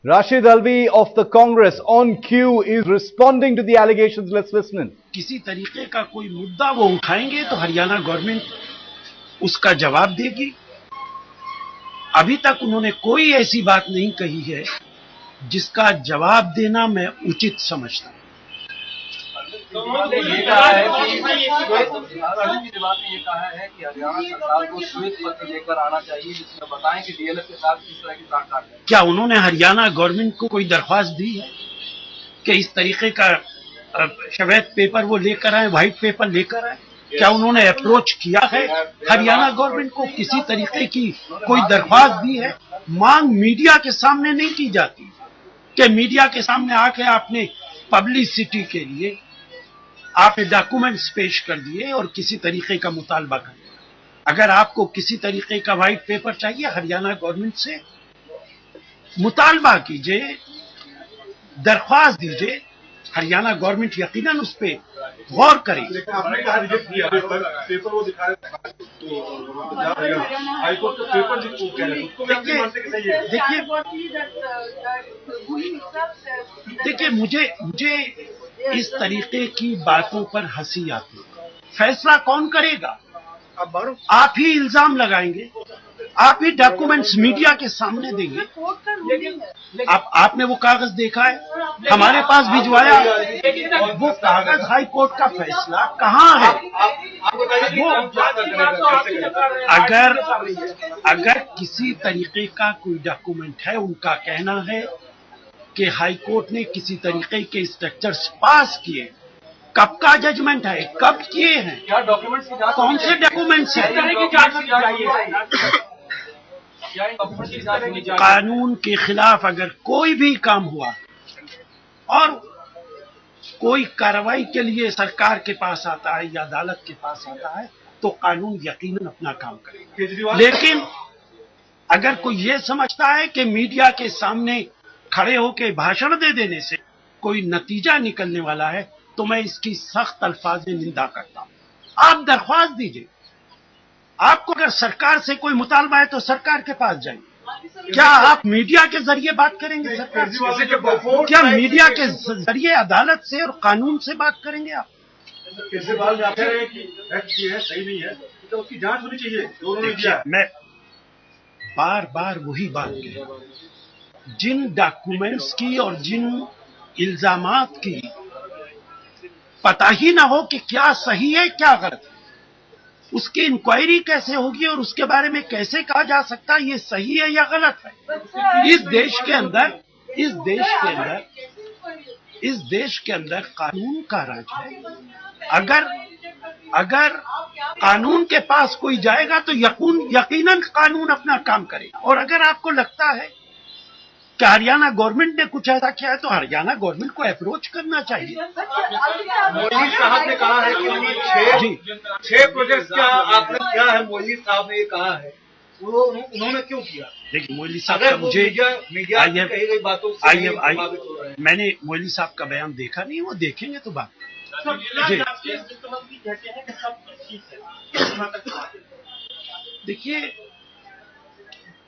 Rashid Alvi of the Congress on cue is responding to the allegations. Let's listen. किसी तरीके का कोई मुद्दा वो उठाएंगे तो हरियाणा गवर्नमेंट उसका जवाब देगी। अभी तक उन्होंने कोई ऐसी बात नहीं कही है जिसका जवाब देना मैं उचित समझता हूं। उन्होंने ये कहा है कि हरियाणा सरकार को श्वेत पत्र लेकर आना चाहिए जिसमें बताएं कि डीएलएफ के साथ किस तरह की साठगांठ है। क्या उन्होंने हरियाणा गवर्नमेंट को कोई दरख्वास्त दी है कि इस तरीके का श्वेत पेपर वो लेकर आए, व्हाइट पेपर लेकर आए? क्या उन्होंने अप्रोच किया है हरियाणा गवर्नमेंट को? किसी तरीके की कोई दरख्वास्त दी है? मांग मीडिया के सामने नहीं की जाती कि मीडिया के सामने आके आपने पब्लिसिटी के लिए आपने डॉक्यूमेंट्स पेश कर दिए और किसी तरीके का मुतालबा कर दिया। अगर आपको किसी तरीके का व्हाइट पेपर चाहिए, हरियाणा गवर्नमेंट से मुतालबा कीजिए, दरख्वास्त दीजिए, हरियाणा गवर्नमेंट यकीनन उस पर गौर करेगी। आपने कहा रिजेक्ट किया पेपर वो दिखा रहे हाईकोर्ट का पेपर देखिए मुझे इस तरीके की बातों पर हंसी आती है। फैसला कौन करेगा? आप ही इल्जाम लगाएंगे, आप ही डॉक्यूमेंट्स मीडिया के सामने देंगे। आपने वो कागज देखा है, हमारे पास भिजवाया, वो कागज हाई कोर्ट का फैसला कहाँ है? वो अगर किसी तरीके का कोई डॉक्यूमेंट है, उनका कहना है कि हाई कोर्ट ने किसी तरीके के स्ट्रक्चर्स पास किए, कब का जजमेंट है, कब किए हैं, कौन से डॉक्यूमेंट्स हैं? कानून के खिलाफ अगर कोई भी काम हुआ और कोई कार्रवाई के लिए सरकार के पास आता है या अदालत के पास आता है तो कानून यकीनन अपना काम करेगा। लेकिन अगर कोई ये समझता है कि मीडिया के सामने खड़े होकर भाषण दे देने से कोई नतीजा निकलने वाला है तो मैं इसकी सख्त अल्फाज में निंदा करता हूं। आप दरख्वास्त दीजिए, आपको अगर सरकार से कोई मुतालबा है तो सरकार के पास जाइए। क्या आप मीडिया के जरिए बात करेंगे सरकार से? क्या मीडिया के जरिए अदालत से और कानून से बात करेंगे आप? सही नहीं है तो उसकी जांच होनी चाहिए। मैं बार बार वही बात कह, जिन डॉक्यूमेंट्स की और जिन इल्जामात की पता ही ना हो कि क्या सही है क्या गलत है, उसकी इंक्वायरी कैसे होगी और उसके बारे में कैसे कहा जा सकता है ये सही है या गलत है? इस देश के अंदर कानून का राज है। अगर कानून के पास कोई जाएगा तो यकीनन कानून अपना काम करेगा। और अगर आपको लगता है कि हरियाणा गवर्नमेंट ने कुछ ऐसा किया है तो हरियाणा गवर्नमेंट को अप्रोच करना चाहिए। मोदी साहब ने कहा है कि 6 प्रोजेक्ट का आपने किया है। मोदी साहब ने ये कहा है, वो उन्होंने क्यों किया? देखिए मोदी साहब का मुझे मैंने मोदी साहब का बयान देखा नहीं, वो देखेंगे तो बात। देखिए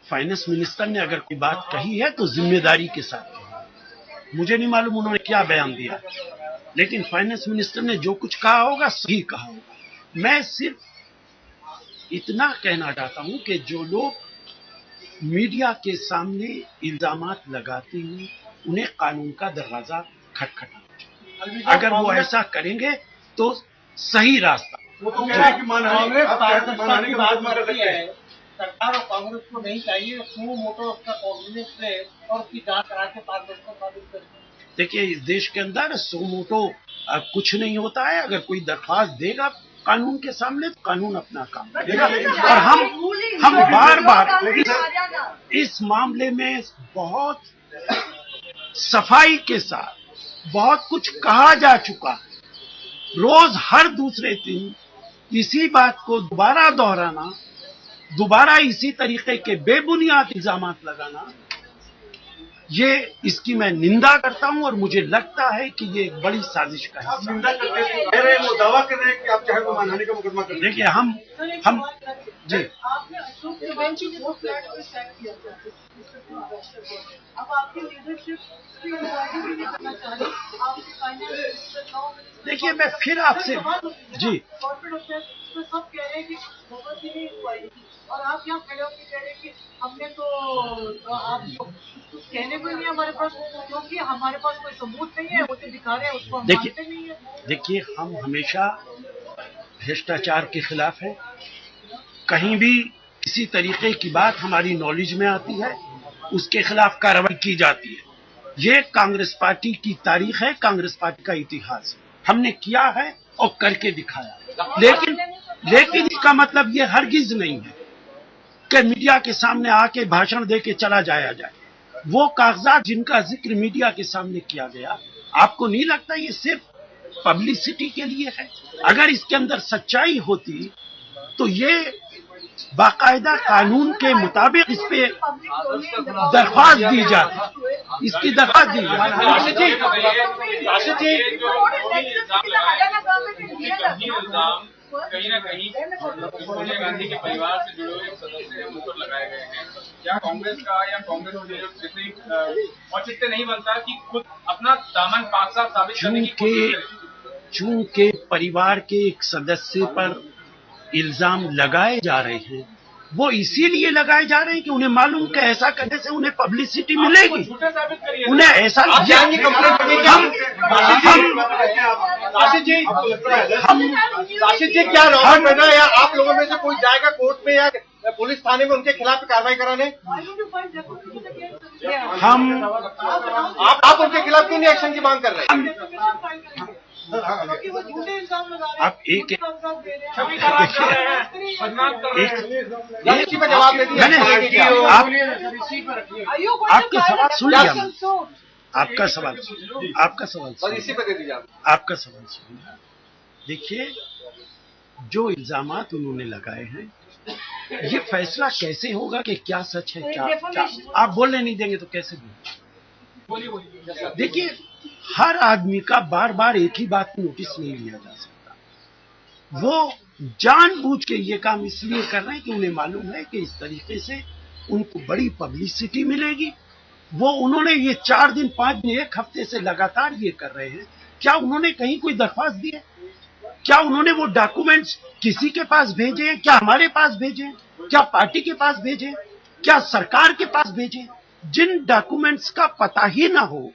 फाइनेंस मिनिस्टर ने अगर कोई बात कही है तो जिम्मेदारी के साथ। मुझे नहीं मालूम उन्होंने क्या बयान दिया, लेकिन फाइनेंस मिनिस्टर ने जो कुछ कहा होगा सही कहा होगा। मैं सिर्फ इतना कहना चाहता हूं कि जो लोग मीडिया के सामने इल्जामात लगाते हैं उन्हें कानून का दरवाजा खटखटाना चाहिए। अगर वो ऐसा करेंगे तो सही रास्ता। सरकार और कांग्रेस को नहीं चाहिए सुमो मोटो उसका कोऑर्डिनेट ले और उसकी जांच करा के 5 वर्ष को साबित करें। देखिए इस देश के अंदर सुमो मोटो कुछ नहीं होता है। अगर कोई दरख्वास्त देगा कानून के सामने तो कानून अपना काम करेगा। और हम बार बार इस मामले में बहुत सफाई के साथ बहुत कुछ कहा जा चुका है। रोज हर दूसरे दिन इसी बात को दोबारा दोहराना, दोबारा इसी तरीके के बेबुनियाद इल्जामात लगाना, ये इसकी मैं निंदा करता हूं और मुझे लगता है कि ये एक बड़ी साजिश का हिस्सा है। निंदा करते हैं वो दावा कर रहे हैं कि आप चाहे वो मानहानि का मुकदमा कर। देखिए हम जी अब आपकी लीडरशिप देखिए, मैं फिर आपसे जी कॉर्पोरेट अफेयर्स में सब कह रहे हैं कि बहुत ही नहीं इंक्वायरी की, और आप यहाँ खड़े होकर कह रहे हैं कि हमने तो आप कहने को नहीं हमारे पास, क्योंकि हमारे पास कोई सबूत नहीं है, वो तो दिखा रहे हैं उसको हम मानते नहीं है। देखिए, हम हमेशा भ्रष्टाचार के खिलाफ हैं। कहीं भी किसी तरीके की बात हमारी नॉलेज में आती है, उसके खिलाफ कार्रवाई की जाती है। ये कांग्रेस पार्टी की तारीख है, कांग्रेस पार्टी का इतिहास है। हमने किया है और करके दिखाया। लेकिन इसका मतलब ये हरगिज नहीं है कि मीडिया के सामने आके भाषण दे के चला जाया जाए। वो कागजात जिनका जिक्र मीडिया के सामने किया गया, आपको नहीं लगता ये सिर्फ पब्लिसिटी के लिए है? अगर इसके अंदर सच्चाई होती तो ये बाकायदा कानून के मुताबिक इस पे दरख्वास्त दी जाती, इसकी दरख्वास्त दी जाती। कहीं ना कहीं सोनिया गांधी के परिवार से जुड़े हुए सदस्य हैं, उन पर लगाए गए हैं। क्या कांग्रेस का या कांग्रेस के जो जितनी औचित्य नहीं बनता कि खुद अपना दामन पाक साफ साबित करने की कोशिश करें? चूंकि परिवार के एक सदस्य पर इल्जाम लगाए जा रहे हैं, वो इसीलिए लगाए जा रहे हैं कि उन्हें मालूम कि ऐसा करने से उन्हें पब्लिसिटी मिलेगी। उन्हें ऐसा आशिष जी, क्या रॉ बना या आप लोगों में से कोई जाएगा कोर्ट में या पुलिस थाने में उनके खिलाफ कार्रवाई कराने? हम आप उनके खिलाफ क्यों नहीं एक्शन की मांग कर रहे हैं? अब एक जवाब दे दिया। आपका सवाल सुन लिया, आपका सवाल इसी पे दे दीजिए। आपका सवाल सुन लिया। देखिए, जो इल्जामात उन्होंने लगाए हैं, ये फैसला कैसे होगा कि क्या सच है, क्या आप बोलने नहीं देंगे तो कैसे बोलेंगे? देखिए, हर आदमी का बार बार एक ही बात नोटिस नहीं लिया जा सकता। वो जानबूझ के ये काम इसलिए कर रहे हैं कि उन्हें मालूम है कि इस तरीके से उनको बड़ी पब्लिसिटी मिलेगी। वो उन्होंने ये 4 दिन 5 दिन 1 हफ्ते से लगातार ये कर रहे हैं। क्या उन्होंने कहीं कोई दरख्वास्त दी है? क्या उन्होंने वो डॉक्यूमेंट्स किसी के पास भेजे हैं? क्या हमारे पास भेजे हैं? क्या पार्टी के पास भेजे हैं? क्या सरकार के पास भेजे हैं? जिन डॉक्यूमेंट्स का पता ही ना हो,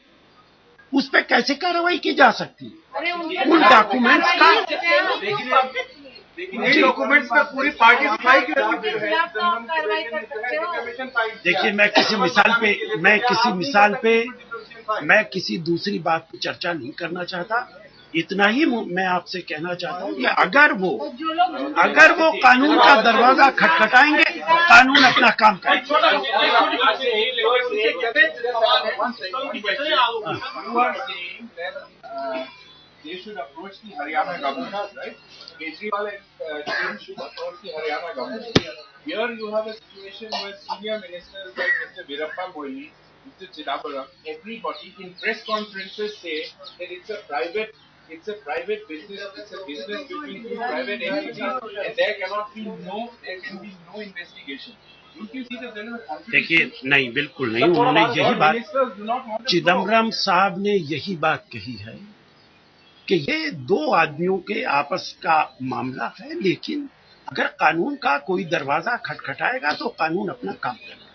उस पर कैसे कार्रवाई की जा सकती है? उन डॉक्यूमेंट्स का डॉक्यूमेंट्स पे पूरी पार्टी सफाई की देखिए, मैं किसी दूसरी बात पर चर्चा नहीं करना चाहता। इतना ही मैं आपसे कहना चाहता हूँ कि अगर वो कानून का दरवाजा खटखटाएंगे, कानून अपना काम करेगा। They should approach the Haryana government, right? Kejriwal should approach the Haryana government. Here you have a situation where senior ministers like Mr. Virappa Moili, Mr. Chidambaram, everybody in press conferences say that it's a private business, it's a business between two private entities, and there can be no investigation. Don't you see that there is a conflict? देखिए, नहीं, बिल्कुल नहीं। उन्होंने यही बात, चिदम्बरम साहब ने यही बात कही है कि ये 2 आदमियों के आपस का मामला है, लेकिन अगर कानून का कोई दरवाजा खटखटाएगा तो कानून अपना काम करेगा।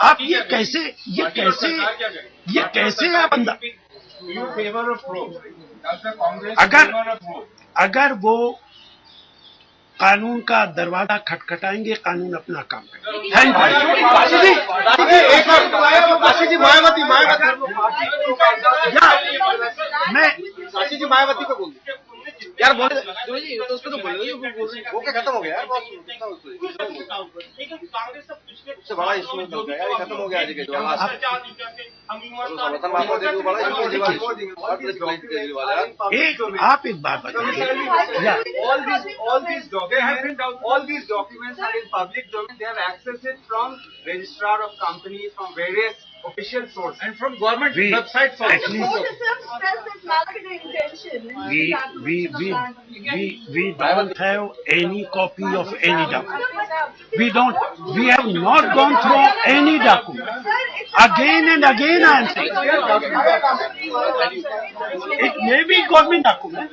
आप ये कैसे आप अगर वो कानून का दरवाजा खटखटाएंगे, कानून अपना काम करेगा। Thank you. मायावती को बोल यार, बोले तो उसको तो बोले, वो क्या खत्म हो गया यार? उससे बड़ा इशू हो गया यार, खत्म हो गया। आप एक बात बताइए, all these documents are in public domain. They have accessed it from registrar of companies, from various official sources, and from government websites also. We don't have any copy of any document. We have not gone through any document. Sir, it's Again and again I am saying. It may be government document,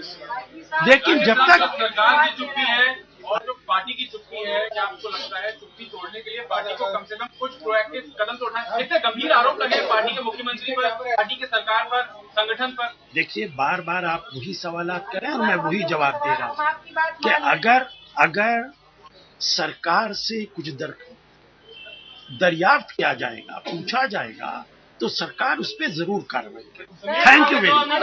लेकिन जब तक सरकार की चुप्पी है और जो party की चुप्पी है, क्या आपको लगता है चुप्पी तोड़ने के लिए पार्टी को कम से कम कुछ प्रोएक्टिव कदम तो उठाए? इतने गंभीर आरोप लगे पार्टी के मुख्यमंत्री पर, पार्टी के सरकार पर, संगठन पर। देखिए, बार बार आप वही सवालात करें और मैं वही जवाब दे रहा हूं कि अगर सरकार से कुछ दरियाफ्त किया जाएगा, पूछा जाएगा, तो सरकार उस पर जरूर कार्रवाई करेगी। Thank you very much.